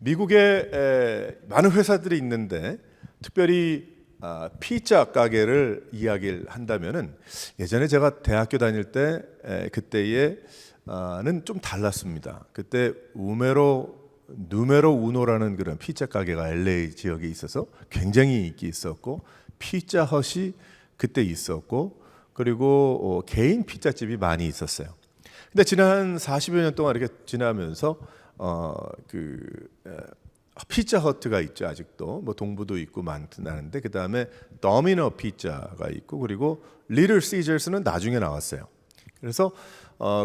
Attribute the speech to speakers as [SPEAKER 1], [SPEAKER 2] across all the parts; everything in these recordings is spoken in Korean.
[SPEAKER 1] 미국에 많은 회사들이 있는데 특별히 피자 가게를 이야기를 한다면은 예전에 제가 대학교 다닐 때 그때에는 좀 달랐습니다. 그때 누메로 우노라는 그런 피자 가게가 LA 지역에 있어서 굉장히 인기 있었고, 피자 헛이 그때 있었고, 그리고 개인 피자집이 많이 있었어요. 근데 지난 40여 년 동안 이렇게 지나면서 피자 허트가 있죠. 아직도 뭐 동부도 있고 많은데, 그 다음에 도미노 피자가 있고, 그리고 리틀 시저스는 나중에 나왔어요. 그래서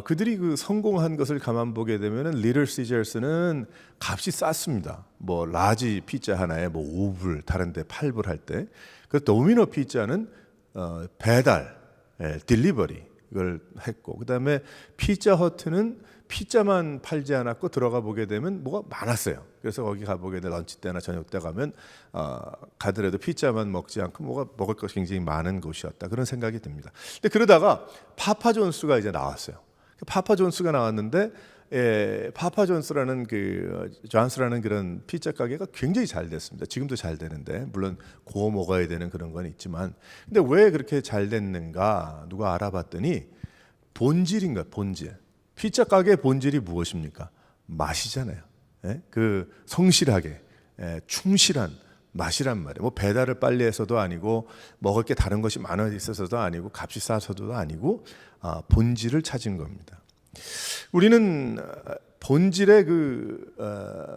[SPEAKER 1] 그들이 그 성공한 것을 가만 보게 되면은 리틀 시저스는 값이 쌌습니다. 뭐 라지 피자 하나에 뭐 5불, 다른데 8불 할 때. 그 도미노 피자는 배달, 딜리버리 이걸 했고, 그 다음에 피자 허트는 피자만 팔지 않았고 들어가 보게 되면 뭐가 많았어요. 그래서 거기 가보게 되면 런치 때나 저녁 때 가면 가더라도 피자만 먹지 않고 뭐가 먹을 것이 굉장히 많은 곳이었다, 그런 생각이 듭니다. 근데 그러다가 파파존스가 이제 나왔어요. 파파존스가 나왔는데 파파존스라는 존스라는 그런 피자 가게가 굉장히 잘 됐습니다. 지금도 잘 되는데, 물론 구워 먹어야 되는 그런 건 있지만, 근데 왜 그렇게 잘 됐는가 누가 알아봤더니 본질인가, 본질. 피자 가게의 본질이 무엇입니까? 맛이잖아요. 그 성실하게 충실한 맛이란 말이에요. 뭐 배달을 빨리 해서도 아니고, 먹을 게 다른 것이 많아 있어서도 아니고, 값이 싸서도 아니고, 본질을 찾은 겁니다. 우리는 본질에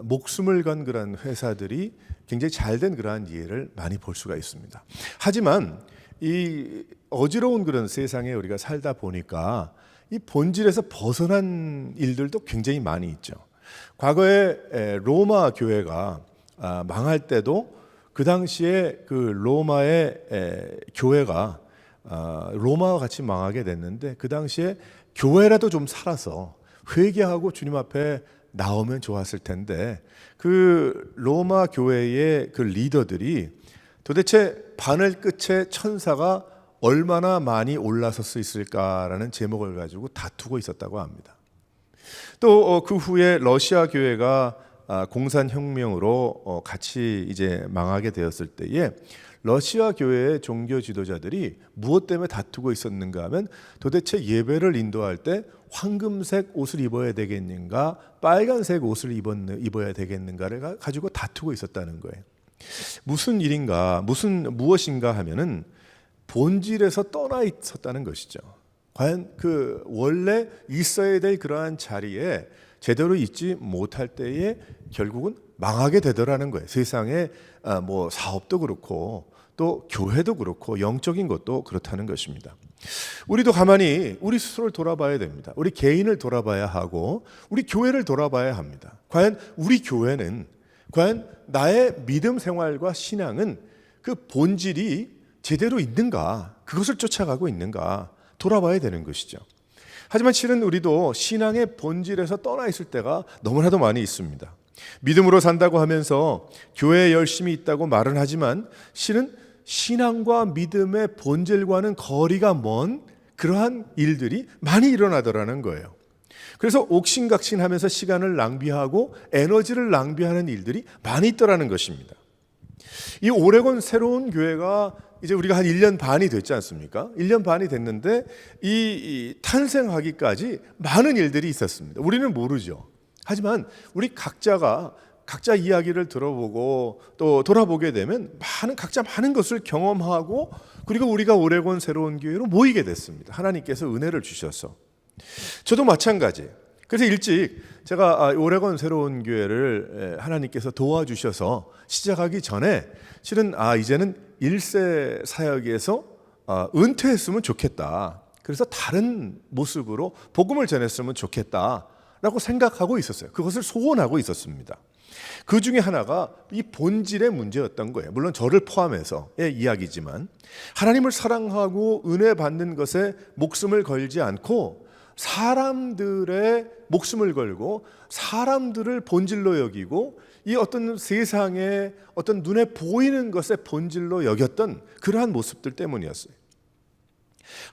[SPEAKER 1] 목숨을 건 그런 회사들이 굉장히 잘된 그러한 예를 많이 볼 수가 있습니다. 하지만 이 어지러운 그런 세상에 우리가 살다 보니까 이 본질에서 벗어난 일들도 굉장히 많이 있죠. 과거에 로마 교회가 망할 때도 그 당시에 그 로마의 교회가 로마와 같이 망하게 됐는데, 그 당시에 교회라도 좀 살아서 회개하고 주님 앞에 나오면 좋았을 텐데, 그 로마 교회의 그 리더들이 도대체 바늘 끝에 천사가 얼마나 많이 올라설 수 있을까라는 제목을 가지고 다투고 있었다고 합니다. 또 그 후에 러시아 교회가 공산혁명으로 같이 이제 망하게 되었을 때에 러시아 교회의 종교 지도자들이 무엇 때문에 다투고 있었는가 하면, 도대체 예배를 인도할 때 황금색 옷을 입어야 되겠는가, 빨간색 옷을 입어야 되겠는가를 가지고 다투고 있었다는 거예요. 무슨 일인가, 무엇인가 하면은 본질에서 떠나 있었다는 것이죠. 과연 그 원래 있어야 될 그러한 자리에 제대로 있지 못할 때에 결국은 망하게 되더라는 거예요. 세상에 뭐 사업도 그렇고 또 교회도 그렇고 영적인 것도 그렇다는 것입니다. 우리도 가만히 우리 스스로를 돌아봐야 됩니다. 우리 개인을 돌아봐야 하고 우리 교회를 돌아봐야 합니다. 과연 우리 교회는, 과연 나의 믿음 생활과 신앙은 그 본질이 제대로 있는가, 그것을 쫓아가고 있는가 돌아봐야 되는 것이죠. 하지만 실은 우리도 신앙의 본질에서 떠나 있을 때가 너무나도 많이 있습니다. 믿음으로 산다고 하면서 교회에 열심히 있다고 말은 하지만 실은 신앙과 믿음의 본질과는 거리가 먼 그러한 일들이 많이 일어나더라는 거예요. 그래서 옥신각신하면서 시간을 낭비하고 에너지를 낭비하는 일들이 많이 있더라는 것입니다. 이 오레곤 새로운 교회가 이제 우리가 한 1년 반이 됐지 않습니까? 1년 반이 됐는데 이 탄생하기까지 많은 일들이 있었습니다. 우리는 모르죠. 하지만 우리 각자 이야기를 들어보고 또 돌아보게 되면 각자 많은 것을 경험하고, 그리고 우리가 오레곤 새로운 교회로 모이게 됐습니다. 하나님께서 은혜를 주셔서. 저도 마찬가지. 그래서 일찍 제가 오레곤 새로운 교회를 하나님께서 도와주셔서 시작하기 전에 실은 이제는 1세 사역에서 은퇴했으면 좋겠다. 그래서 다른 모습으로 복음을 전했으면 좋겠다라고 생각하고 있었어요. 그것을 소원하고 있었습니다. 그 중에 하나가 이 본질의 문제였던 거예요. 물론 저를 포함해서의 이야기지만, 하나님을 사랑하고 은혜 받는 것에 목숨을 걸지 않고 사람들의 목숨을 걸고 사람들을 본질로 여기고 이 어떤 세상의 어떤 눈에 보이는 것의 본질로 여겼던 그러한 모습들 때문이었어요.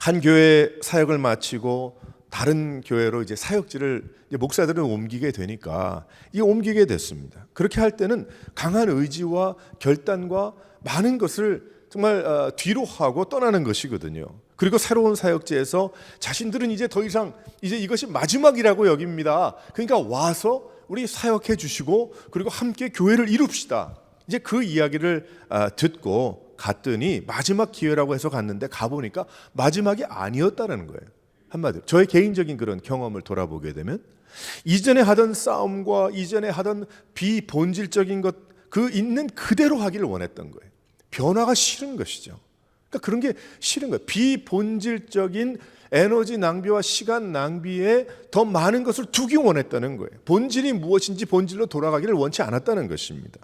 [SPEAKER 1] 한 교회 사역을 마치고 다른 교회로 이제 사역지를 이제 목사들은 옮기게 되니까 이 옮기게 됐습니다. 그렇게 할 때는 강한 의지와 결단과 많은 것을 정말 뒤로 하고 떠나는 것이거든요. 그리고 새로운 사역지에서 자신들은 이제 더 이상 이제 이것이 마지막이라고 여깁니다. 그러니까 와서 우리 사역해 주시고 그리고 함께 교회를 이룹시다. 이제 그 이야기를 듣고 갔더니 마지막 기회라고 해서 갔는데 가보니까 마지막이 아니었다는 거예요. 한마디로 저의 개인적인 그런 경험을 돌아보게 되면 이전에 하던 싸움과 이전에 하던 비본질적인 것 그 있는 그대로 하기를 원했던 거예요. 변화가 싫은 것이죠. 그러니까 그런 게 싫은 거예요. 비본질적인 에너지 낭비와 시간 낭비에 더 많은 것을 두기 원했다는 거예요. 본질이 무엇인지 본질로 돌아가기를 원치 않았다는 것입니다.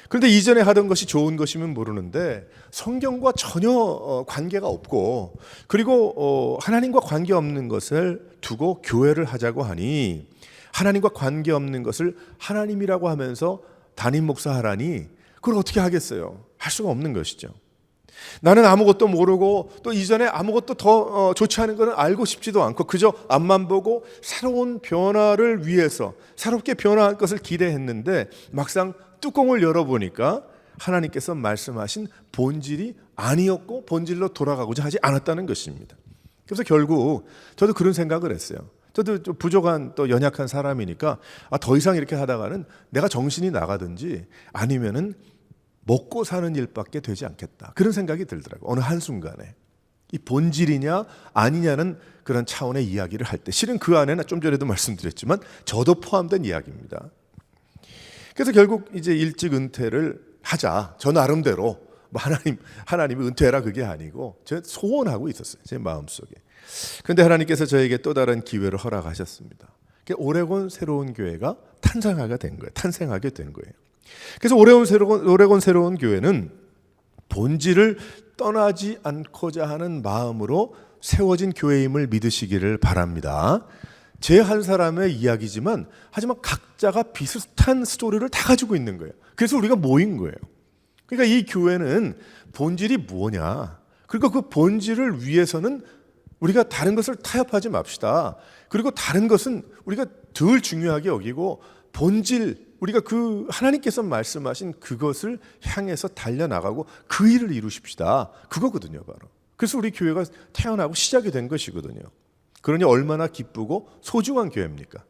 [SPEAKER 1] 그런데 이전에 하던 것이 좋은 것이면 모르는데 성경과 전혀 관계가 없고 그리고 하나님과 관계없는 것을 두고 교회를 하자고 하니 하나님과 관계없는 것을 하나님이라고 하면서 담임 목사 하라니 그걸 어떻게 하겠어요? 할 수가 없는 것이죠. 나는 아무것도 모르고 또 이전에 아무것도 더 좋지 않은 것은 알고 싶지도 않고 그저 앞만 보고 새로운 변화를 위해서 새롭게 변화할 것을 기대했는데 막상 뚜껑을 열어보니까 하나님께서 말씀하신 본질이 아니었고 본질로 돌아가고자 하지 않았다는 것입니다. 그래서 결국 저도 그런 생각을 했어요. 저도 좀 부족한 또 연약한 사람이니까 더 이상 이렇게 하다가는 내가 정신이 나가든지 아니면은 먹고 사는 일밖에 되지 않겠다. 그런 생각이 들더라고요. 어느 한순간에. 이 본질이냐 아니냐는 그런 차원의 이야기를 할 때 실은 그 안에는 좀 전에도 말씀드렸지만 저도 포함된 이야기입니다. 그래서 결국 이제 일찍 은퇴를 하자. 저 나름대로 뭐 하나님이 은퇴해라 그게 아니고 제가 소원하고 있었어요. 제 마음속에. 그런데 하나님께서 저에게 또 다른 기회를 허락하셨습니다. 오레곤 새로운 교회가 탄생하게 된 거예요. 그래서 오레곤 새로운 교회는 본질을 떠나지 않고자 하는 마음으로 세워진 교회임을 믿으시기를 바랍니다. 제 한 사람의 이야기지만 하지만 각자가 비슷한 스토리를 다 가지고 있는 거예요. 그래서 우리가 모인 거예요. 그러니까 이 교회는 본질이 뭐냐? 그리고 그 본질을 위해서는 우리가 다른 것을 타협하지 맙시다. 그리고 다른 것은 우리가 덜 중요하게 여기고 본질, 우리가 그 하나님께서 말씀하신 그것을 향해서 달려나가고 그 일을 이루십시다. 그거거든요, 바로. 그래서 우리 교회가 태어나고 시작이 된 것이거든요. 그러니 얼마나 기쁘고 소중한 교회입니까?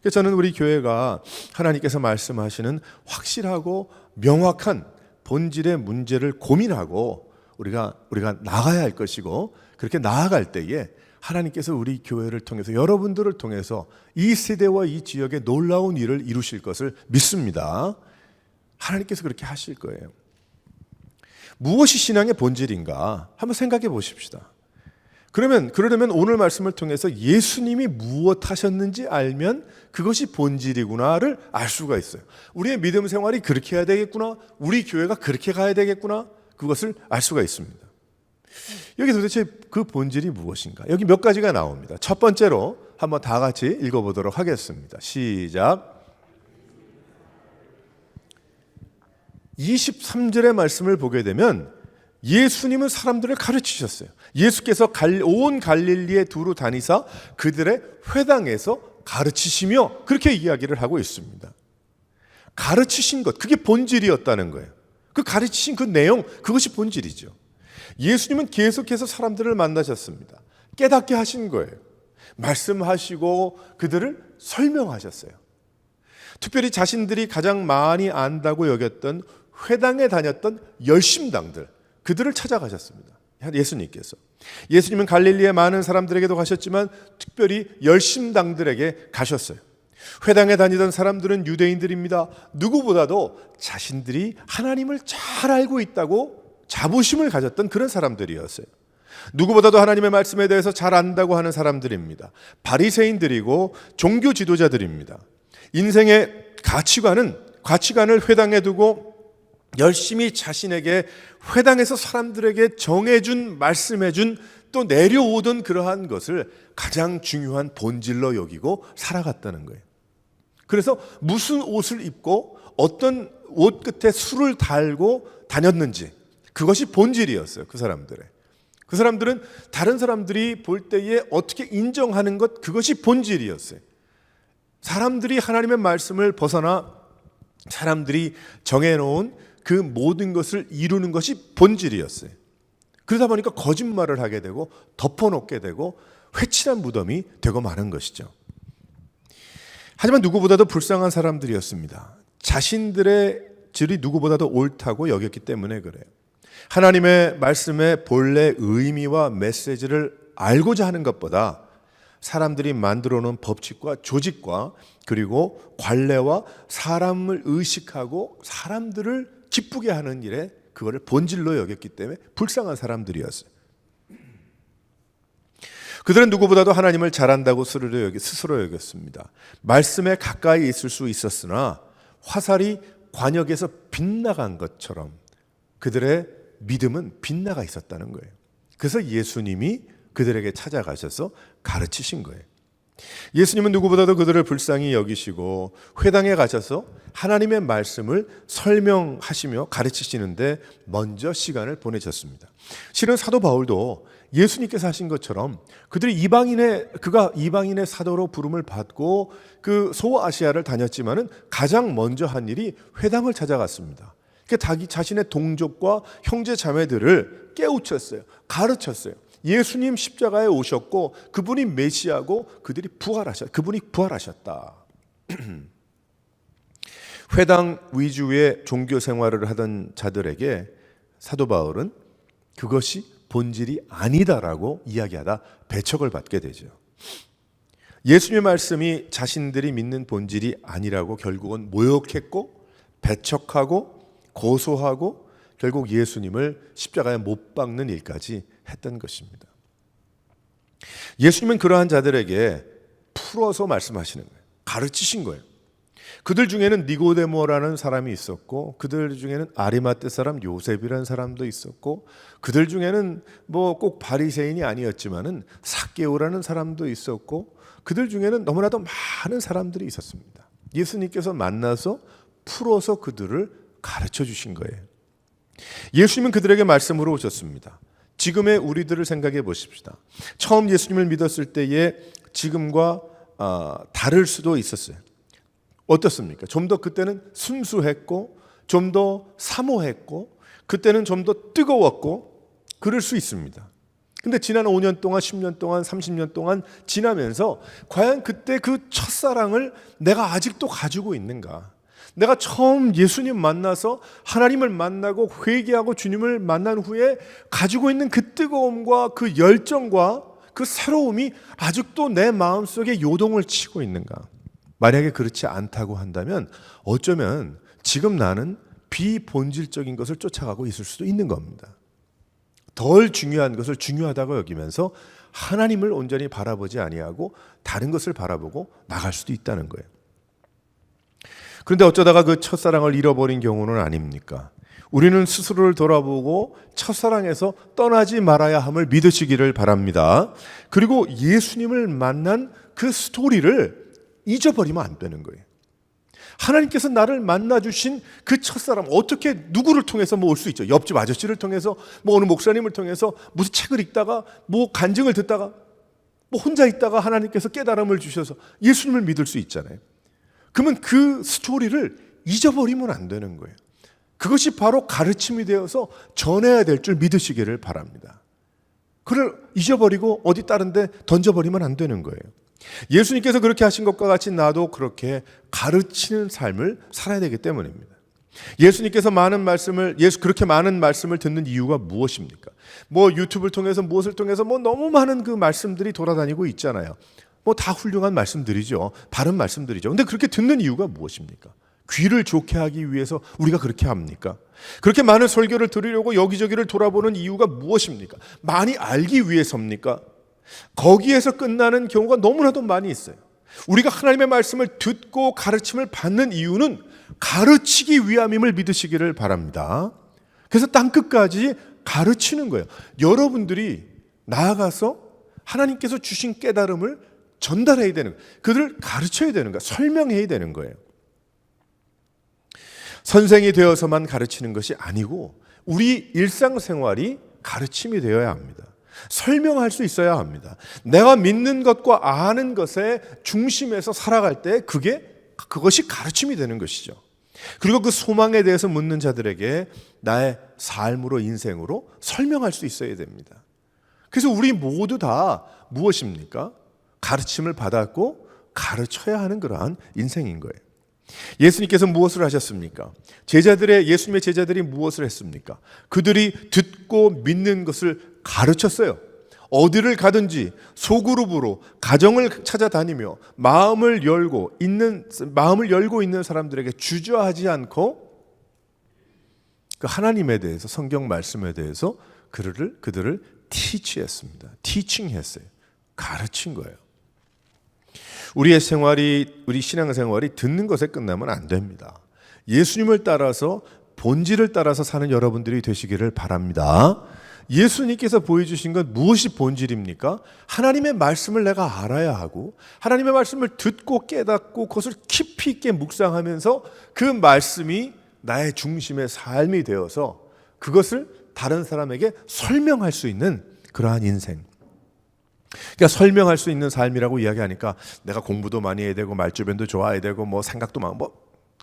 [SPEAKER 1] 그래서 저는 우리 교회가 하나님께서 말씀하시는 확실하고 명확한 본질의 문제를 고민하고 우리가 나가야 할 것이고 그렇게 나아갈 때에 하나님께서 우리 교회를 통해서 여러분들을 통해서 이 세대와 이 지역에 놀라운 일을 이루실 것을 믿습니다. 하나님께서 그렇게 하실 거예요. 무엇이 신앙의 본질인가 한번 생각해 보십시다. 그러려면 오늘 말씀을 통해서 예수님이 무엇 하셨는지 알면 그것이 본질이구나를 알 수가 있어요. 우리의 믿음 생활이 그렇게 해야 되겠구나, 우리 교회가 그렇게 가야 되겠구나, 그것을 알 수가 있습니다. 여기 도대체 그 본질이 무엇인가? 여기 몇 가지가 나옵니다. 첫 번째로 한번 다 같이 읽어보도록 하겠습니다. 시작. 23절의 말씀을 보게 되면 예수님은 사람들을 가르치셨어요. 예수께서 온 갈릴리에 두루 다니사 그들의 회당에서 가르치시며 그렇게 이야기를 하고 있습니다. 가르치신 것, 그게 본질이었다는 거예요. 그 가르치신 그 내용, 그것이 본질이죠. 예수님은 계속해서 사람들을 만나셨습니다. 깨닫게 하신 거예요. 말씀하시고 그들을 설명하셨어요. 특별히 자신들이 가장 많이 안다고 여겼던 회당에 다녔던 열심당들, 그들을 찾아가셨습니다. 예수님께서. 예수님은 갈릴리의 많은 사람들에게도 가셨지만 특별히 열심당들에게 가셨어요. 회당에 다니던 사람들은 유대인들입니다. 누구보다도 자신들이 하나님을 잘 알고 있다고 자부심을 가졌던 그런 사람들이었어요. 누구보다도 하나님의 말씀에 대해서 잘 안다고 하는 사람들입니다. 바리새인들이고 종교 지도자들입니다. 인생의 가치관을 회당에 두고 열심히 자신에게 회당에서 사람들에게 정해준, 말씀해준, 또 내려오던 그러한 것을 가장 중요한 본질로 여기고 살아갔다는 거예요. 그래서 무슨 옷을 입고 어떤 옷 끝에 술을 달고 다녔는지 그것이 본질이었어요. 그 사람들의. 그 사람들은 다른 사람들이 볼 때에 어떻게 인정하는 것, 그것이 본질이었어요. 사람들이 하나님의 말씀을 벗어나 사람들이 정해놓은 그 모든 것을 이루는 것이 본질이었어요. 그러다 보니까 거짓말을 하게 되고 덮어놓게 되고 회칠한 무덤이 되고 마는 것이죠. 하지만 누구보다도 불쌍한 사람들이었습니다. 자신들의 질이 누구보다도 옳다고 여겼기 때문에 그래요. 하나님의 말씀의 본래 의미와 메시지를 알고자 하는 것보다 사람들이 만들어 놓은 법칙과 조직과 그리고 관례와 사람을 의식하고 사람들을 기쁘게 하는 일에 그거를 본질로 여겼기 때문에 불쌍한 사람들이었어요. 그들은 누구보다도 하나님을 잘한다고 스스로 여겼습니다. 말씀에 가까이 있을 수 있었으나 화살이 관역에서 빗나간 것처럼 그들의 믿음은 빗나가 있었다는 거예요. 그래서 예수님이 그들에게 찾아가셔서 가르치신 거예요. 예수님은 누구보다도 그들을 불쌍히 여기시고 회당에 가셔서 하나님의 말씀을 설명하시며 가르치시는데 먼저 시간을 보내셨습니다. 실은 사도 바울도 예수님께서 하신 것처럼 그가 이방인의 사도로 부름을 받고 그 소아시아를 다녔지만은 가장 먼저 한 일이 회당을 찾아갔습니다. 자신의 동족과 형제 자매들을 깨우쳤어요. 가르쳤어요. 예수님 십자가에 오셨고 그분이 메시아고 그분이 부활하셨다. 회당 위주의 종교 생활을 하던 자들에게 사도 바울은 그것이 본질이 아니다라고 이야기하다 배척을 받게 되죠. 예수님의 말씀이 자신들이 믿는 본질이 아니라고 결국은 모욕했고 배척하고 고소하고 결국 예수님을 십자가에 못 박는 일까지 했던 것입니다. 예수님은 그러한 자들에게 풀어서 말씀하시는 거예요. 가르치신 거예요. 그들 중에는 니고데모라는 사람이 있었고 그들 중에는 아리마떼 사람 요셉이라는 사람도 있었고 그들 중에는 뭐 꼭 바리새인이 아니었지만은 삭개오라는 사람도 있었고 그들 중에는 너무나도 많은 사람들이 있었습니다. 예수님께서 만나서 풀어서 그들을 가르쳐 주신 거예요. 예수님은 그들에게 말씀으로 오셨습니다. 지금의 우리들을 생각해 보십시다. 처음 예수님을 믿었을 때의 지금과 다를 수도 있었어요. 어떻습니까? 좀 더 그때는 순수했고 좀 더 사모했고 그때는 좀 더 뜨거웠고 그럴 수 있습니다. 근데 지난 5년 동안 10년 동안 30년 동안 지나면서 과연 그때 그 첫사랑을 내가 아직도 가지고 있는가? 내가 처음 예수님 만나서 하나님을 만나고 회개하고 주님을 만난 후에 가지고 있는 그 뜨거움과 그 열정과 그 새로움이 아직도 내 마음속에 요동을 치고 있는가? 만약에 그렇지 않다고 한다면 어쩌면 지금 나는 비본질적인 것을 쫓아가고 있을 수도 있는 겁니다. 덜 중요한 것을 중요하다고 여기면서 하나님을 온전히 바라보지 아니하고 다른 것을 바라보고 나갈 수도 있다는 거예요. 그런데 어쩌다가 그 첫사랑을 잃어버린 경우는 아닙니까? 우리는 스스로를 돌아보고 첫사랑에서 떠나지 말아야 함을 믿으시기를 바랍니다. 그리고 예수님을 만난 그 스토리를 잊어버리면 안 되는 거예요. 하나님께서 나를 만나주신 그 첫사람, 어떻게 누구를 통해서 올 수 있죠? 옆집 아저씨를 통해서, 어느 목사님을 통해서, 무슨 책을 읽다가, 간증을 듣다가, 혼자 있다가 하나님께서 깨달음을 주셔서 예수님을 믿을 수 있잖아요. 그러면 그 스토리를 잊어버리면 안 되는 거예요. 그것이 바로 가르침이 되어서 전해야 될 줄 믿으시기를 바랍니다. 그걸 잊어버리고 어디 다른 데 던져버리면 안 되는 거예요. 예수님께서 그렇게 하신 것과 같이 나도 그렇게 가르치는 삶을 살아야 되기 때문입니다. 예수님께서 그렇게 많은 말씀을 듣는 이유가 무엇입니까? 유튜브를 통해서 무엇을 통해서 너무 많은 그 말씀들이 돌아다니고 있잖아요. 다 훌륭한 말씀들이죠. 바른 말씀들이죠. 근데 그렇게 듣는 이유가 무엇입니까? 귀를 좋게 하기 위해서 우리가 그렇게 합니까? 그렇게 많은 설교를 들으려고 여기저기를 돌아보는 이유가 무엇입니까? 많이 알기 위해서입니까? 거기에서 끝나는 경우가 너무나도 많이 있어요. 우리가 하나님의 말씀을 듣고 가르침을 받는 이유는 가르치기 위함임을 믿으시기를 바랍니다. 그래서 땅끝까지 가르치는 거예요. 여러분들이 나아가서 하나님께서 주신 깨달음을 전달해야 되는 거예요. 그들을 가르쳐야 되는 거예요. 설명해야 되는 거예요. 선생이 되어서만 가르치는 것이 아니고 우리 일상생활이 가르침이 되어야 합니다. 설명할 수 있어야 합니다. 내가 믿는 것과 아는 것의 중심에서 살아갈 때 그것이 가르침이 되는 것이죠. 그리고 그 소망에 대해서 묻는 자들에게 나의 삶으로, 인생으로 설명할 수 있어야 됩니다. 그래서 우리 모두 다 무엇입니까? 가르침을 받았고 가르쳐야 하는 그러한 인생인 거예요. 예수님께서 무엇을 하셨습니까? 예수님의 제자들이 무엇을 했습니까? 그들이 듣고 믿는 것을 가르쳤어요. 어디를 가든지 소그룹으로 가정을 찾아다니며 마음을 열고 있는 사람들에게 주저하지 않고 그 하나님에 대해서, 성경 말씀에 대해서 그들을 티치했습니다. 티칭했어요. 가르친 거예요. 우리 신앙생활이 듣는 것에 끝나면 안 됩니다. 예수님을 따라서, 본질을 따라서 사는 여러분들이 되시기를 바랍니다. 예수님께서 보여주신 건 무엇이 본질입니까? 하나님의 말씀을 내가 알아야 하고, 하나님의 말씀을 듣고 깨닫고 그것을 깊이 있게 묵상하면서 그 말씀이 나의 중심의 삶이 되어서 그것을 다른 사람에게 설명할 수 있는 그러한 인생. 그러니까 설명할 수 있는 삶이라고 이야기하니까 내가 공부도 많이 해야 되고 말주변도 좋아야 되고 뭐 생각도 많고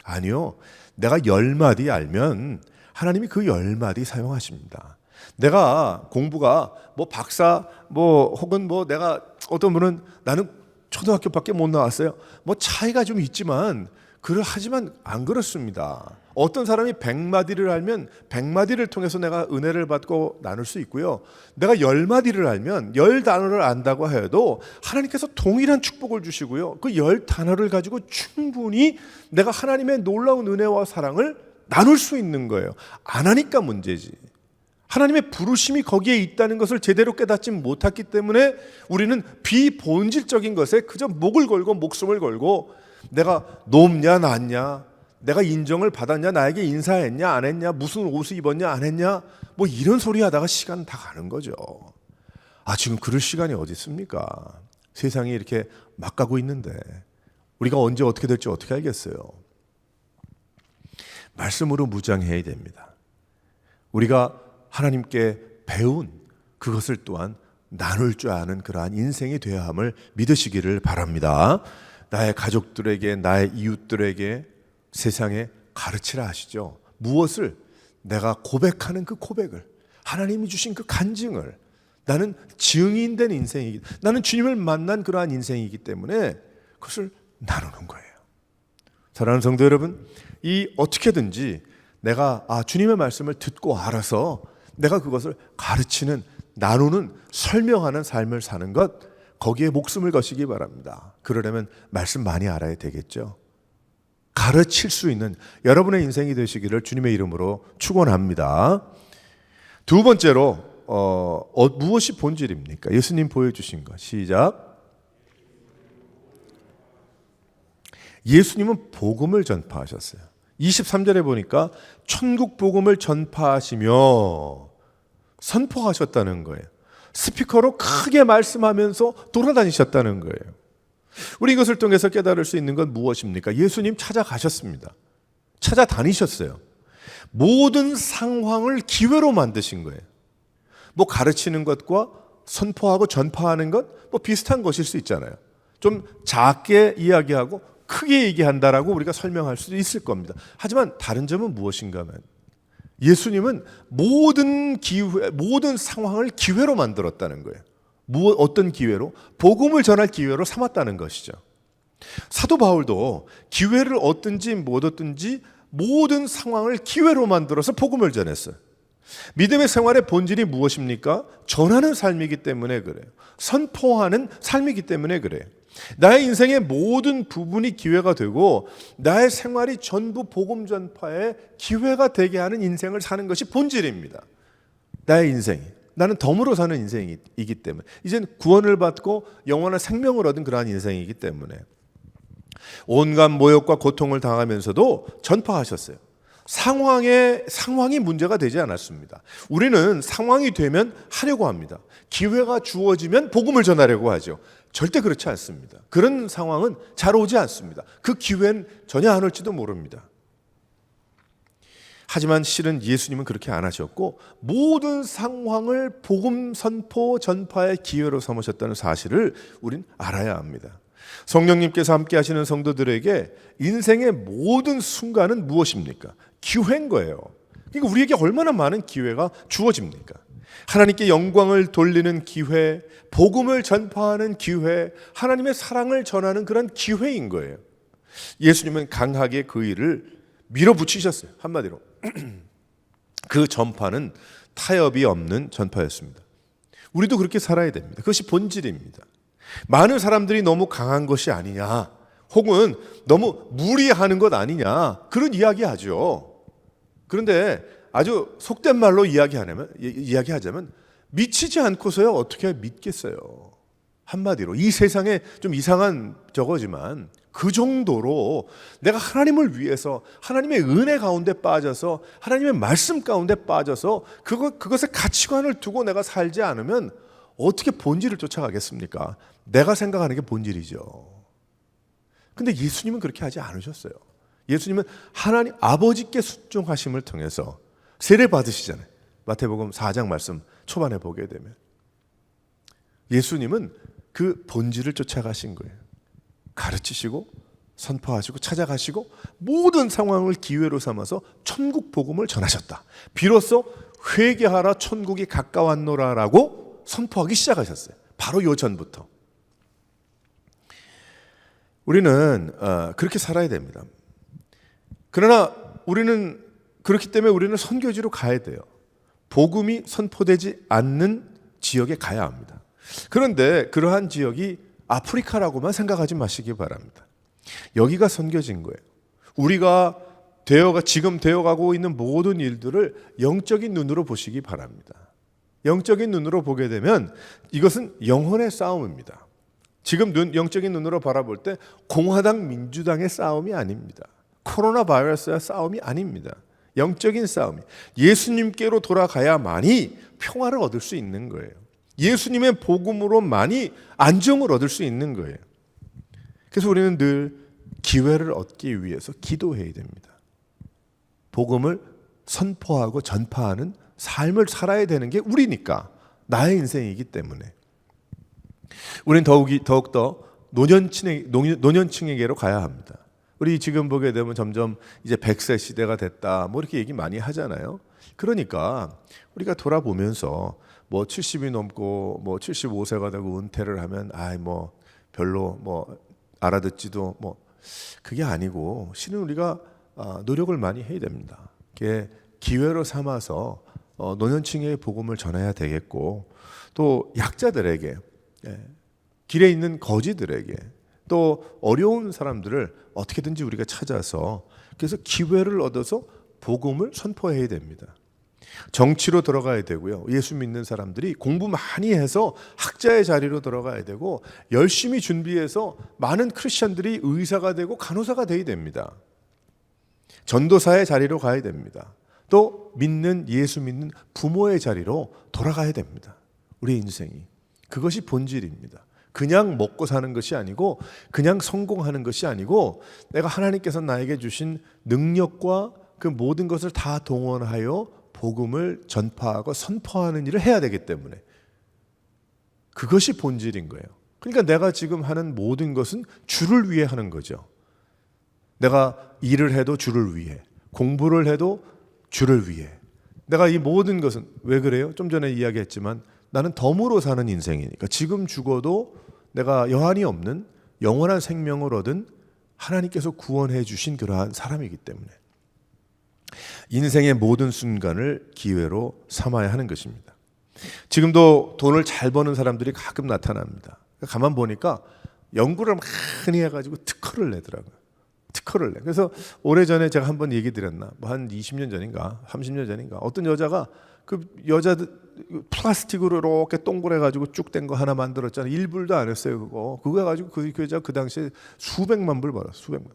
[SPEAKER 1] 아니요. 내가 10마디 알면 하나님이 그 10마디 사용하십니다. 내가 공부가 뭐 박사 혹은 내가 어떤 분은 나는 초등학교밖에 못 나왔어요. 차이가 좀 있지만 하지만 안 그렇습니다. 어떤 사람이 100마디를 알면 100마디를 통해서 내가 은혜를 받고 나눌 수 있고요. 내가 10마디를 알면 10단어를 안다고 해도 하나님께서 동일한 축복을 주시고요. 그 10단어를 가지고 충분히 내가 하나님의 놀라운 은혜와 사랑을 나눌 수 있는 거예요. 안 하니까 문제지. 하나님의 부르심이 거기에 있다는 것을 제대로 깨닫지 못했기 때문에 우리는 비본질적인 것에 그저 목을 걸고 목숨을 걸고 내가 높냐 낮냐, 내가 인정을 받았냐, 나에게 인사했냐 안 했냐, 무슨 옷을 입었냐 안 했냐, 이런 소리 하다가 시간 다 가는 거죠. 지금 그럴 시간이 어디 있습니까? 세상이 이렇게 막 가고 있는데 우리가 언제 어떻게 될지 어떻게 알겠어요? 말씀으로 무장해야 됩니다. 우리가 하나님께 배운 그것을 또한 나눌 줄 아는 그러한 인생이 되어야 함을 믿으시기를 바랍니다. 나의 가족들에게, 나의 이웃들에게 세상에 가르치라 하시죠. 무엇을? 내가 고백하는 그 고백을, 하나님이 주신 그 간증을, 나는 증인된 인생이기, 나는 주님을 만난 그러한 인생이기 때문에 그것을 나누는 거예요. 사랑하는 성도 여러분, 어떻게든지 내가 주님의 말씀을 듣고 알아서 내가 그것을 가르치는, 나누는, 설명하는 삶을 사는 것, 거기에 목숨을 거시기 바랍니다. 그러려면 말씀 많이 알아야 되겠죠. 가르칠 수 있는 여러분의 인생이 되시기를 주님의 이름으로 축원합니다. 두 번째로 무엇이 본질입니까? 예수님 보여주신 것. 시작. 예수님은 복음을 전파하셨어요. 23절에 보니까 천국 복음을 전파하시며 선포하셨다는 거예요. 스피커로 크게 말씀하면서 돌아다니셨다는 거예요. 우리 이것을 통해서 깨달을 수 있는 건 무엇입니까? 예수님 찾아가셨습니다. 찾아다니셨어요. 모든 상황을 기회로 만드신 거예요. 가르치는 것과 선포하고 전파하는 것 비슷한 것일 수 있잖아요. 좀 작게 이야기하고 크게 얘기한다라고 우리가 설명할 수도 있을 겁니다. 하지만 다른 점은 무엇인가 하면 예수님은 모든 상황을 기회로 만들었다는 거예요. 어떤 기회로? 복음을 전할 기회로 삼았다는 것이죠. 사도 바울도 기회를 얻든지 못 얻든지 모든 상황을 기회로 만들어서 복음을 전했어요. 믿음의 생활의 본질이 무엇입니까? 전하는 삶이기 때문에 그래요. 선포하는 삶이기 때문에 그래요. 나의 인생의 모든 부분이 기회가 되고 나의 생활이 전부 복음 전파의 기회가 되게 하는 인생을 사는 것이 본질입니다. 나의 인생이. 나는 덤으로 사는 인생이기 때문에 이제는 구원을 받고 영원한 생명을 얻은 그러한 인생이기 때문에 온갖 모욕과 고통을 당하면서도 전파하셨어요. 상황이 문제가 되지 않았습니다. 우리는 상황이 되면 하려고 합니다. 기회가 주어지면 복음을 전하려고 하죠. 절대 그렇지 않습니다. 그런 상황은 잘 오지 않습니다. 그 기회는 전혀 안 올지도 모릅니다. 하지만 실은 예수님은 그렇게 안 하셨고 모든 상황을 복음 선포 전파의 기회로 삼으셨다는 사실을 우린 알아야 합니다. 성령님께서 함께 하시는 성도들에게 인생의 모든 순간은 무엇입니까? 기회인 거예요. 그러니까 우리에게 얼마나 많은 기회가 주어집니까? 하나님께 영광을 돌리는 기회, 복음을 전파하는 기회, 하나님의 사랑을 전하는 그런 기회인 거예요. 예수님은 강하게 그 일을 밀어붙이셨어요. 한마디로 그 전파는 타협이 없는 전파였습니다. 우리도 그렇게 살아야 됩니다. 그것이 본질입니다. 많은 사람들이 너무 강한 것이 아니냐, 혹은 너무 무리하는 것 아니냐, 그런 이야기하죠. 그런데 아주 속된 말로 이야기하자면 미치지 않고서야 어떻게 믿겠어요. 한마디로 이 세상에 좀 이상한 저거지만 그 정도로 내가 하나님을 위해서 하나님의 은혜 가운데 빠져서 하나님의 말씀 가운데 빠져서 그것의 가치관을 두고 내가 살지 않으면 어떻게 본질을 쫓아가겠습니까? 내가 생각하는 게 본질이죠. 근데 예수님은 그렇게 하지 않으셨어요. 예수님은 하나님 아버지께 순종하심을 통해서 세례 받으시잖아요. 마태복음 4장 말씀 초반에 보게 되면 예수님은 그 본질을 쫓아가신 거예요. 가르치시고 선포하시고 찾아가시고 모든 상황을 기회로 삼아서 천국 복음을 전하셨다. 비로소 회개하라 천국이 가까웠노라라고 선포하기 시작하셨어요. 바로 요 전부터. 우리는 그렇게 살아야 됩니다. 그러나 우리는 그렇기 때문에 우리는 선교지로 가야 돼요. 복음이 선포되지 않는 지역에 가야 합니다. 그런데 그러한 지역이 아프리카라고만 생각하지 마시기 바랍니다. 여기가 선교지인 거예요. 우리가 지금 되어가고 있는 모든 일들을 영적인 눈으로 보시기 바랍니다. 영적인 눈으로 보게 되면 이것은 영혼의 싸움입니다. 지금 영적인 눈으로 바라볼 때 공화당 민주당의 싸움이 아닙니다. 코로나 바이러스의 싸움이 아닙니다. 영적인 싸움이 예수님께로 돌아가야만이 평화를 얻을 수 있는 거예요. 예수님의 복음으로만이 안정을 얻을 수 있는 거예요. 그래서 우리는 늘 기회를 얻기 위해서 기도해야 됩니다. 복음을 선포하고 전파하는 삶을 살아야 되는 게 우리니까, 나의 인생이기 때문에 우리는 더욱더 노년층에게로 가야 합니다. 우리 지금 보게 되면 점점 이제 100세 시대가 됐다 뭐 이렇게 얘기 많이 하잖아요. 그러니까 우리가 돌아보면서 뭐 70이 넘고 뭐 75세가 되고 은퇴를 하면 뭐 별로 뭐 알아듣지도 뭐 그게 아니고, 실은 우리가 노력을 많이 해야 됩니다. 그게 기회로 삼아서 노년층의 복음을 전해야 되겠고, 또 약자들에게, 길에 있는 거지들에게, 또 어려운 사람들을 어떻게든지 우리가 찾아서 그래서 기회를 얻어서 복음을 선포해야 됩니다. 정치로 들어가야 되고요. 예수 믿는 사람들이 공부 많이 해서 학자의 자리로 들어가야 되고, 열심히 준비해서 많은 크리스천들이 의사가 되고 간호사가 되어야 됩니다. 전도사의 자리로 가야 됩니다. 또 예수 믿는 부모의 자리로 돌아가야 됩니다. 우리의 인생이. 그것이 본질입니다. 그냥 먹고 사는 것이 아니고, 그냥 성공하는 것이 아니고, 내가 하나님께서 나에게 주신 능력과 그 모든 것을 다 동원하여 복음을 전파하고 선포하는 일을 해야 되기 때문에 그것이 본질인 거예요. 그러니까 내가 지금 하는 모든 것은 주를 위해 하는 거죠. 내가 일을 해도 주를 위해, 공부를 해도 주를 위해. 내가 이 모든 것은 왜 그래요? 좀 전에 이야기했지만 나는 덤으로 사는 인생이니까, 지금 죽어도 내가 여한이 없는 영원한 생명을 얻은 하나님께서 구원해 주신 그러한 사람이기 때문에 인생의 모든 순간을 기회로 삼아야 하는 것입니다. 지금도 돈을 잘 버는 사람들이 가끔 나타납니다. 가만 보니까 연구를 많이 해가지고 특허를 내더라고요. 특허를 내. 그래서 오래전에 제가 한번 얘기 드렸나, 뭐 한 20년 전인가 30년 전인가, 어떤 여자가 그 여자들 플라스틱으로 이렇게 동그래가지고 쭉 된 거 하나 만들었잖아요. 1불도 안 했어요. 그거 해가지고 그 여자 그 당시에 수백만 불 벌었어요. 수백만.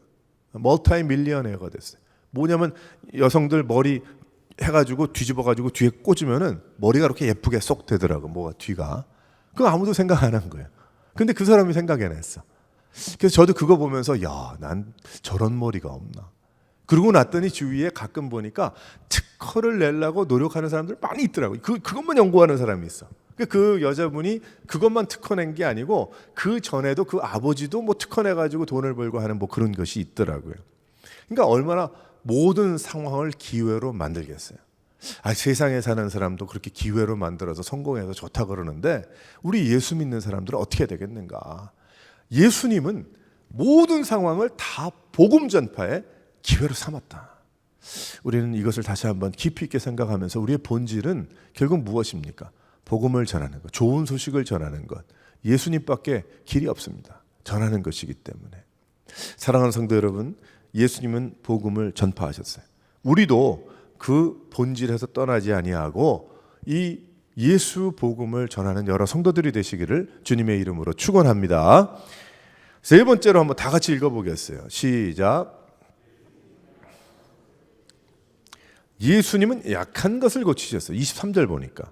[SPEAKER 1] 멀티 밀리언웨어가 됐어요. 뭐냐면 여성들 머리 해가지고 뒤집어가지고 뒤에 꽂으면은 머리가 이렇게 예쁘게 쏙 되더라고. 뭐가 뒤가. 그거 아무도 생각 안 한 거예요. 근데 그 사람이 생각해냈어. 그래서 저도 그거 보면서 난 저런 머리가 없나. 그러고 났더니 주위에 가끔 보니까 특허를 내려고 노력하는 사람들 많이 있더라고요. 그것만 연구하는 사람이 있어. 그 여자분이 그것만 특허낸 게 아니고 그 전에도 그 아버지도 뭐 특허내가지고 돈을 벌고 하는 뭐 그런 것이 있더라고요. 그러니까 얼마나 모든 상황을 기회로 만들겠어요. 세상에 사는 사람도 그렇게 기회로 만들어서 성공해서 좋다 그러는데 우리 예수 믿는 사람들은 어떻게 되겠는가? 예수님은 모든 상황을 다 복음 전파의 기회로 삼았다. 우리는 이것을 다시 한번 깊이 있게 생각하면서 우리의 본질은 결국 무엇입니까? 복음을 전하는 것, 좋은 소식을 전하는 것. 예수님밖에 길이 없습니다. 전하는 것이기 때문에. 사랑하는 성도 여러분, 예수님은 복음을 전파하셨어요. 우리도 그 본질에서 떠나지 아니하고 이 예수 복음을 전하는 여러 성도들이 되시기를 주님의 이름으로 축원합니다. 세 번째로 한번 다 같이 읽어보겠어요. 시작. 예수님은 약한 것을 고치셨어요. 23절 보니까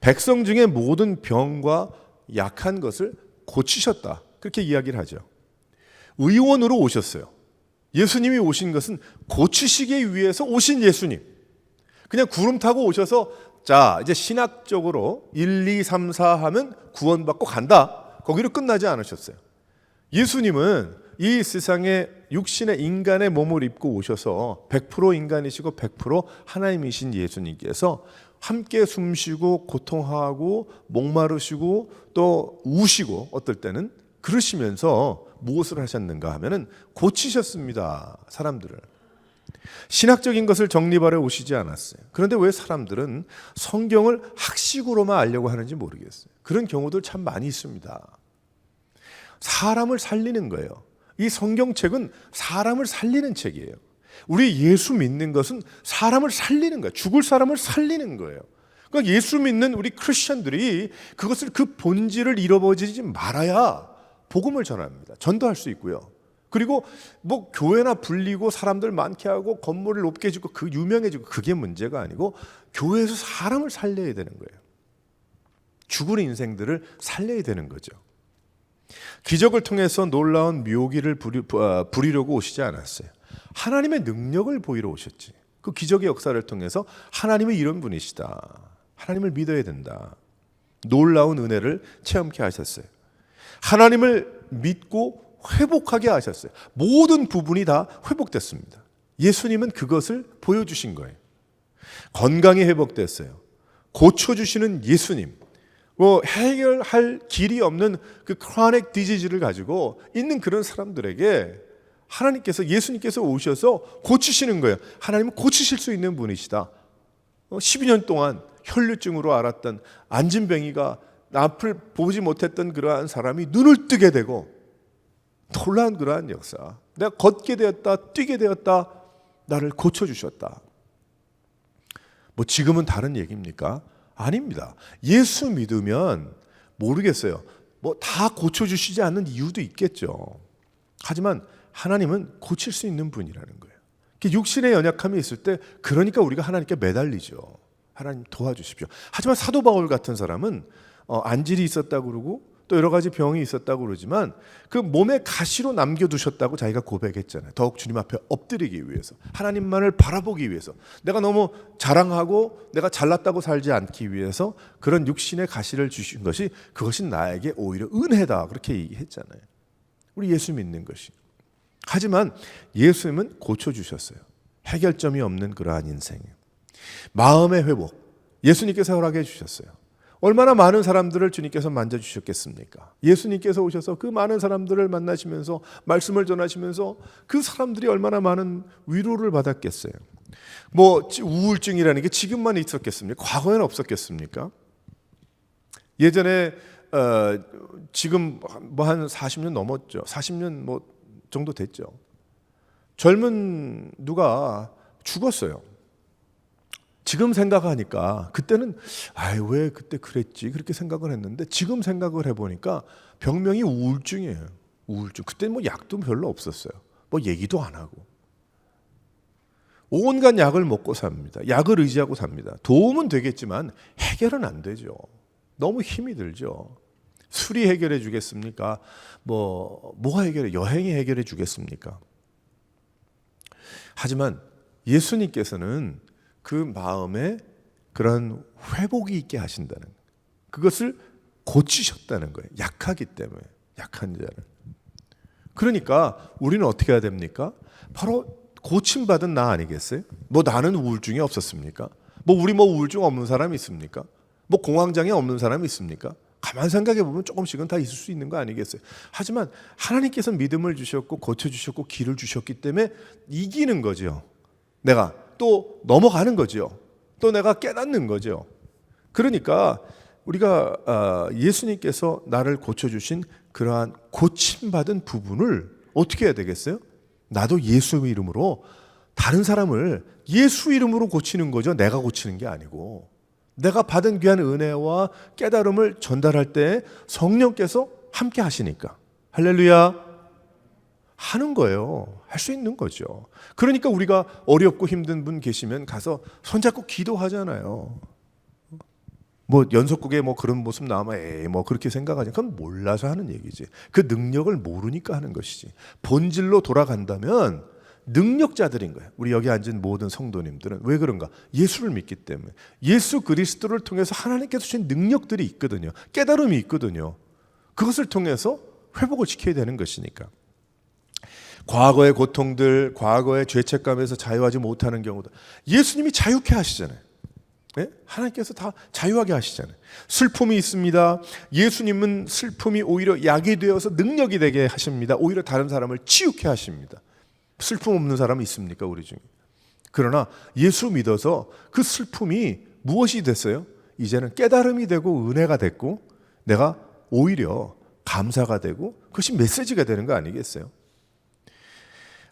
[SPEAKER 1] 백성 중에 모든 병과 약한 것을 고치셨다. 그렇게 이야기를 하죠. 의원으로 오셨어요. 예수님이 오신 것은 고치시기 위해서 오신 예수님. 그냥 구름 타고 오셔서 자 이제 신학적으로 1, 2, 3, 4 하면 구원받고 간다. 거기로 끝나지 않으셨어요. 예수님은 이 세상에 육신의 인간의 몸을 입고 오셔서 100% 인간이시고 100% 하나님이신 예수님께서 함께 숨쉬고 고통하고 목마르시고 또 우시고 어떨 때는 그러시면서 무엇을 하셨는가 하면은 고치셨습니다. 사람들을. 신학적인 것을 정립하려 오시지 않았어요. 그런데 왜 사람들은 성경을 학식으로만 알려고 하는지 모르겠어요. 그런 경우들 참 많이 있습니다. 사람을 살리는 거예요. 이 성경책은 사람을 살리는 책이에요. 우리 예수 믿는 것은 사람을 살리는 거예요. 죽을 사람을 살리는 거예요. 그러니까 예수 믿는 우리 크리스천들이 그것을 그 본질을 잃어버리지 말아야 복음을 전합니다. 전도할 수 있고요. 그리고 뭐 교회나 불리고 사람들 많게 하고 건물을 높게 짓고 그 유명해지고 그게 문제가 아니고 교회에서 사람을 살려야 되는 거예요. 죽은 인생들을 살려야 되는 거죠. 기적을 통해서 놀라운 묘기를 부리려고 오시지 않았어요. 하나님의 능력을 보이러 오셨지. 그 기적의 역사를 통해서 하나님은 이런 분이시다. 하나님을 믿어야 된다. 놀라운 은혜를 체험케 하셨어요. 하나님을 믿고 회복하게 하셨어요. 모든 부분이 다 회복됐습니다. 예수님은 그것을 보여주신 거예요. 건강이 회복됐어요. 고쳐주시는 예수님. 해결할 길이 없는 그 크로닉 디지즈를 가지고 있는 그런 사람들에게 하나님께서 예수님께서 오셔서 고치시는 거예요. 하나님은 고치실 수 있는 분이시다. 12년 동안 혈류증으로 앓았던 안진뱅이가 앞을 보지 못했던 그러한 사람이 눈을 뜨게 되고 놀라운 그러한 역사. 내가 걷게 되었다, 뛰게 되었다, 나를 고쳐주셨다. 뭐 지금은 다른 얘기입니까? 아닙니다. 예수 믿으면 모르겠어요. 뭐 다 고쳐주시지 않는 이유도 있겠죠. 하지만 하나님은 고칠 수 있는 분이라는 거예요. 육신의 연약함이 있을 때 그러니까 우리가 하나님께 매달리죠. 하나님 도와주십시오. 하지만 사도 바울 같은 사람은 안질이 있었다고 그러고 또 여러 가지 병이 있었다고 그러지만 그 몸에 가시로 남겨두셨다고 자기가 고백했잖아요. 더욱 주님 앞에 엎드리기 위해서, 하나님만을 바라보기 위해서, 내가 너무 자랑하고 내가 잘났다고 살지 않기 위해서 그런 육신의 가시를 주신 것이 그것이 나에게 오히려 은혜다 그렇게 얘기했잖아요. 우리 예수 믿는 것이. 하지만 예수님은 고쳐주셨어요. 해결점이 없는 그러한 인생. 마음의 회복 예수님께서 허락해 주셨어요. 얼마나 많은 사람들을 주님께서 만져주셨겠습니까? 예수님께서 오셔서 그 많은 사람들을 만나시면서 말씀을 전하시면서 그 사람들이 얼마나 많은 위로를 받았겠어요. 뭐 우울증이라는 게 지금만 있었겠습니까? 과거에는 없었겠습니까? 예전에 지금 뭐 한 40년 넘었죠. 40년 뭐 정도 됐죠. 젊은 누가 죽었어요. 지금 생각하니까 그때는 왜 그때 그랬지 그렇게 생각을 했는데 지금 생각을 해보니까 병명이 우울증이에요. 우울증. 그때 뭐 약도 별로 없었어요. 뭐 얘기도 안 하고 온갖 약을 먹고 삽니다. 약을 의지하고 삽니다. 도움은 되겠지만 해결은 안 되죠. 너무 힘이 들죠. 술이 해결해 주겠습니까? 뭐가 해결해? 여행이 해결해 주겠습니까? 하지만 예수님께서는 그 마음에 그런 회복이 있게 하신다는, 그것을 고치셨다는 거예요. 약하기 때문에, 약한 자는. 그러니까 우리는 어떻게 해야 됩니까? 바로 고침받은 나 아니겠어요? 뭐 나는 우울증이 없었습니까? 우리 우울증 없는 사람이 있습니까? 공황장애 없는 사람이 있습니까? 가만 생각해 보면 조금씩은 다 있을 수 있는 거 아니겠어요? 하지만 하나님께서 믿음을 주셨고 고쳐주셨고 길을 주셨기 때문에 이기는 거죠. 내가 또 넘어가는 거죠. 또 내가 깨닫는 거죠. 그러니까 우리가 예수님께서 나를 고쳐주신 그러한 고침받은 부분을 어떻게 해야 되겠어요? 나도 예수 이름으로 다른 사람을 예수 이름으로 고치는 거죠. 내가 고치는 게 아니고. 내가 받은 귀한 은혜와 깨달음을 전달할 때 성령께서 함께 하시니까 할렐루야 하는 거예요. 할 수 있는 거죠. 그러니까 우리가 어렵고 힘든 분 계시면 가서 손잡고 기도하잖아요. 연속국에 그런 모습 나오면 그렇게 생각하지. 그건 몰라서 하는 얘기지. 그 능력을 모르니까 하는 것이지. 본질로 돌아간다면 능력자들인 거예요. 우리 여기 앉은 모든 성도님들은 왜 그런가? 예수를 믿기 때문에. 예수 그리스도를 통해서 하나님께서 주신 능력들이 있거든요. 깨달음이 있거든요. 그것을 통해서 회복을 시켜야 되는 것이니까. 과거의 고통들, 과거의 죄책감에서 자유하지 못하는 경우도 예수님이 자유케 하시잖아요. 네? 하나님께서 다 자유하게 하시잖아요. 슬픔이 있습니다. 예수님은 슬픔이 오히려 약이 되어서 능력이 되게 하십니다. 오히려 다른 사람을 치유케 하십니다. 슬픔 없는 사람이 있습니까? 우리 중에. 그러나 예수 믿어서 그 슬픔이 무엇이 됐어요? 이제는 깨달음이 되고 은혜가 됐고 내가 오히려 감사가 되고 그것이 메시지가 되는 거 아니겠어요?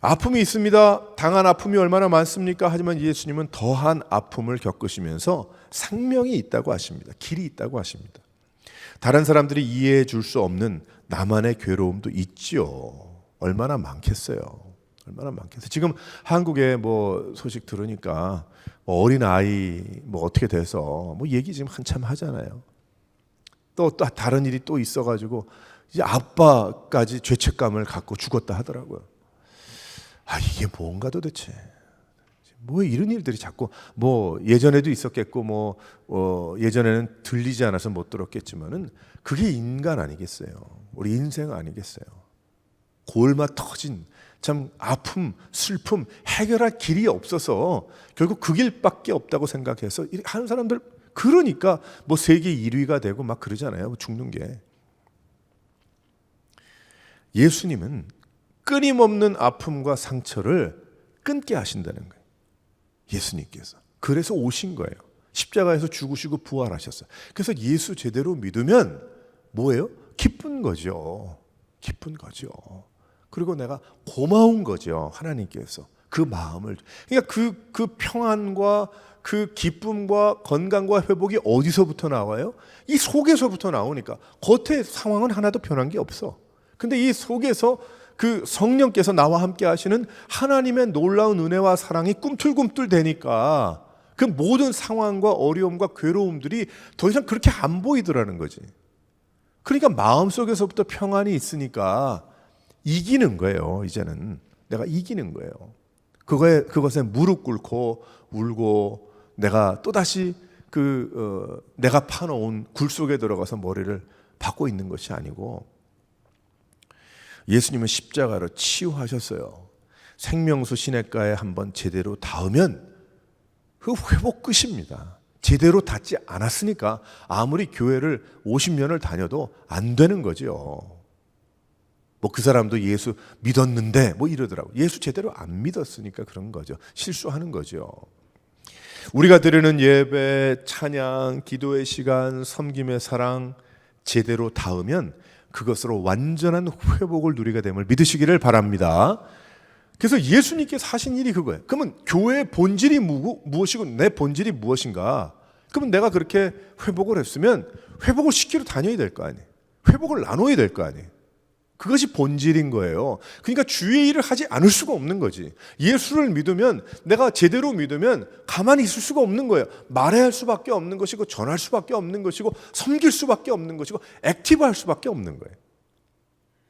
[SPEAKER 1] 아픔이 있습니다. 당한 아픔이 얼마나 많습니까? 하지만 예수님은 더한 아픔을 겪으시면서 생명이 있다고 하십니다. 길이 있다고 하십니다. 다른 사람들이 이해해 줄 수 없는 나만의 괴로움도 있죠. 얼마나 많겠어요. 얼마나 많겠어요. 지금 한국에 소식 들으니까 어린 아이 어떻게 돼서 얘기 지금 한참 하잖아요. 또 다른 일이 또 있어가지고 이제 아빠까지 죄책감을 갖고 죽었다 하더라고요. 이게 뭔가 도대체. 이런 일들이 자꾸 예전에도 있었겠고 예전에는 들리지 않아서 못 들었겠지만은 그게 인간 아니겠어요. 우리 인생 아니겠어요. 골마 터진 참 아픔, 슬픔 해결할 길이 없어서 결국 그 길밖에 없다고 생각해서 하는 사람들 그러니까 세계 1위가 되고 막 그러잖아요. 죽는 게. 예수님은 끊임없는 아픔과 상처를 끊게 하신다는 거예요. 예수님께서. 그래서 오신 거예요. 십자가에서 죽으시고 부활하셨어요. 그래서 예수 제대로 믿으면 뭐예요? 기쁜 거죠. 기쁜 거죠. 그리고 내가 고마운 거죠. 하나님께서. 그 마음을. 그러니까 그 평안과 그 기쁨과 건강과 회복이 어디서부터 나와요? 이 속에서부터 나오니까. 겉의 상황은 하나도 변한 게 없어. 근데 이 속에서 그 성령께서 나와 함께 하시는 하나님의 놀라운 은혜와 사랑이 꿈틀꿈틀 되니까 그 모든 상황과 어려움과 괴로움들이 더 이상 그렇게 안 보이더라는 거지. 그러니까 마음속에서부터 평안이 있으니까 이기는 거예요. 이제는 내가 이기는 거예요. 그것에 무릎 꿇고 울고 내가 또다시 내가 파놓은 굴 속에 들어가서 머리를 박고 있는 것이 아니고 예수님은 십자가로 치유하셨어요. 생명수 시냇가에 한번 제대로 닿으면 그 회복 끝입니다. 제대로 닿지 않았으니까 아무리 교회를 50년을 다녀도 안 되는 거죠. 그 사람도 예수 믿었는데 이러더라고. 예수 제대로 안 믿었으니까 그런 거죠. 실수하는 거죠. 우리가 드리는 예배, 찬양, 기도의 시간, 섬김의 사랑 제대로 닿으면 그것으로 완전한 회복을 누리게 됨을 믿으시기를 바랍니다. 그래서 예수님께서 하신 일이 그거예요. 그러면 교회의 본질이 무엇이고 내 본질이 무엇인가? 그러면 내가 그렇게 회복을 했으면 회복을 시키러 다녀야 될 거 아니에요. 회복을 나눠야 될 거 아니에요. 그것이 본질인 거예요. 그러니까 주의 일을 하지 않을 수가 없는 거지. 예수를 믿으면 내가 제대로 믿으면 가만히 있을 수가 없는 거예요. 말해야 할 수밖에 없는 것이고 전할 수밖에 없는 것이고 섬길 수밖에 없는 것이고 액티브할 수밖에 없는 거예요.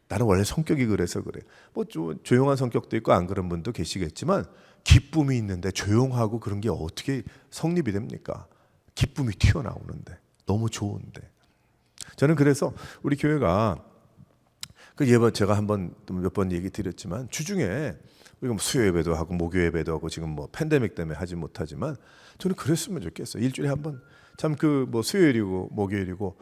[SPEAKER 1] 나는 원래 성격이 그래서 그래. 뭐 조용한 성격도 있고 안 그런 분도 계시겠지만 기쁨이 있는데 조용하고 그런 게 어떻게 성립이 됩니까? 기쁨이 튀어나오는데 너무 좋은데. 저는 그래서 우리 교회가 그 예번 제가 한번 몇 번 얘기 드렸지만 주중에 우리가 뭐 수요 예배도 하고 목요 예배도 하고 지금 뭐 팬데믹 때문에 하지 못하지만 저는 그랬으면 좋겠어요. 일주일에 한 번 참 그 뭐 수요일이고 목요일이고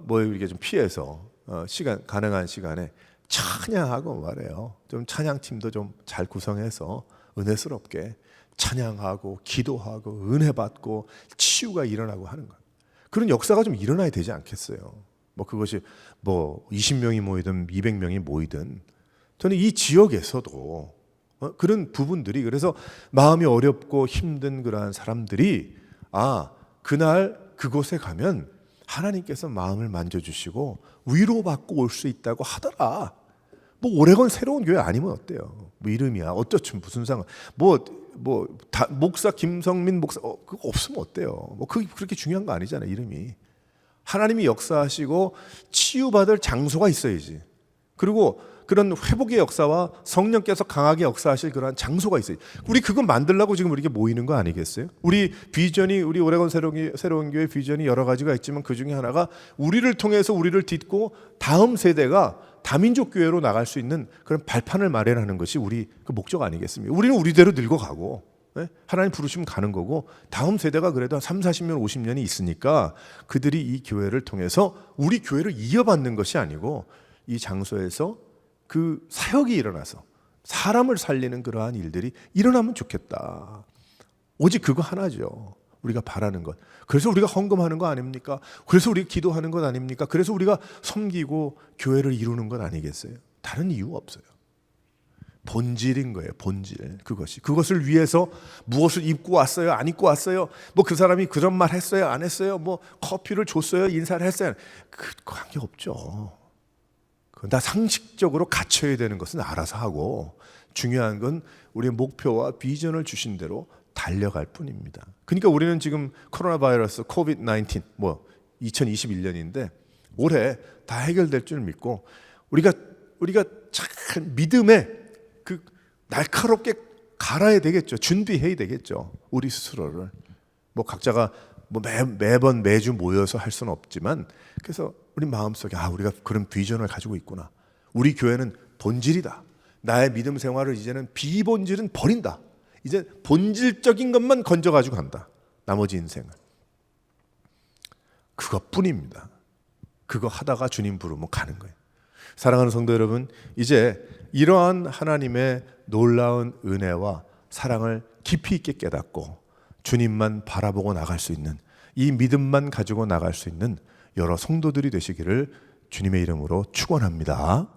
[SPEAKER 1] 뭐 이렇게 좀 피해서 시간 가능한 시간에 찬양하고 말해요. 좀 찬양팀도 좀 잘 구성해서 은혜스럽게 찬양하고 기도하고 은혜 받고 치유가 일어나고 하는 거예요. 그런 역사가 좀 일어나야 되지 않겠어요? 뭐 그것이 뭐 20명이 모이든 200명이 모이든 저는 이 지역에서도 그런 부분들이 그래서 마음이 어렵고 힘든 그러한 사람들이 그날 그곳에 가면 하나님께서 마음을 만져주시고 위로받고 올 수 있다고 하더라. 뭐 오레곤 새로운 교회 아니면 어때요? 뭐 이름이야 어쩌면 무슨 상관? 목사 김성민 목사 그거 없으면 어때요? 뭐 그렇게 중요한 거 아니잖아요. 이름이 하나님이 역사하시고 치유받을 장소가 있어야지. 그리고 그런 회복의 역사와 성령께서 강하게 역사하실 그러한 장소가 있어요. 우리 그거 만들려고 지금 이렇게 모이는 거 아니겠어요? 우리 비전이 우리 오레곤 새로운 교회 비전이 여러 가지가 있지만 그 중에 하나가 우리를 통해서 우리를 딛고 다음 세대가 다민족 교회로 나갈 수 있는 그런 발판을 마련하는 것이 우리 그 목적 아니겠습니까? 우리는 우리대로 늙어가고 하나님 부르시면 가는 거고 다음 세대가 그래도 한 3, 40년, 50년이 있으니까 그들이 이 교회를 통해서 우리 교회를 이어받는 것이 아니고 이 장소에서 그 사역이 일어나서 사람을 살리는 그러한 일들이 일어나면 좋겠다. 오직 그거 하나죠. 우리가 바라는 것. 그래서 우리가 헌금하는 거 아닙니까? 그래서 우리가 기도하는 것 아닙니까? 그래서 우리가 섬기고 교회를 이루는 것 아니겠어요? 다른 이유 없어요. 본질인 거예요. 본질. 그것을 위해서 무엇을 입고 왔어요? 안 입고 왔어요? 뭐 그 사람이 그런 말 했어요? 안 했어요? 뭐 커피를 줬어요? 인사를 했어요? 그 관계 없죠. 다 상식적으로 갖춰야 되는 것은 알아서 하고 중요한 건 우리의 목표와 비전을 주신 대로 달려갈 뿐입니다. 그러니까 우리는 지금 코로나 바이러스 코비드-19 뭐 2021년인데 올해 다 해결될 줄 믿고 우리가 잘 믿음에 그 날카롭게 갈아야 되겠죠. 준비해야 되겠죠. 우리 스스로를 뭐 각자가 뭐 매번 매주 모여서 할 수는 없지만 그래서 우리 마음속에 우리가 그런 비전을 가지고 있구나. 우리 교회는 본질이다. 나의 믿음 생활을 이제는 비본질은 버린다. 이제 본질적인 것만 건져가지고 간다. 나머지 인생은. 그것뿐입니다. 그거 하다가 주님 부르면 가는 거예요. 사랑하는 성도 여러분, 이제 이러한 하나님의 놀라운 은혜와 사랑을 깊이 있게 깨닫고 주님만 바라보고 나갈 수 있는 이 믿음만 가지고 나갈 수 있는 여러 성도들이 되시기를 주님의 이름으로 축원합니다.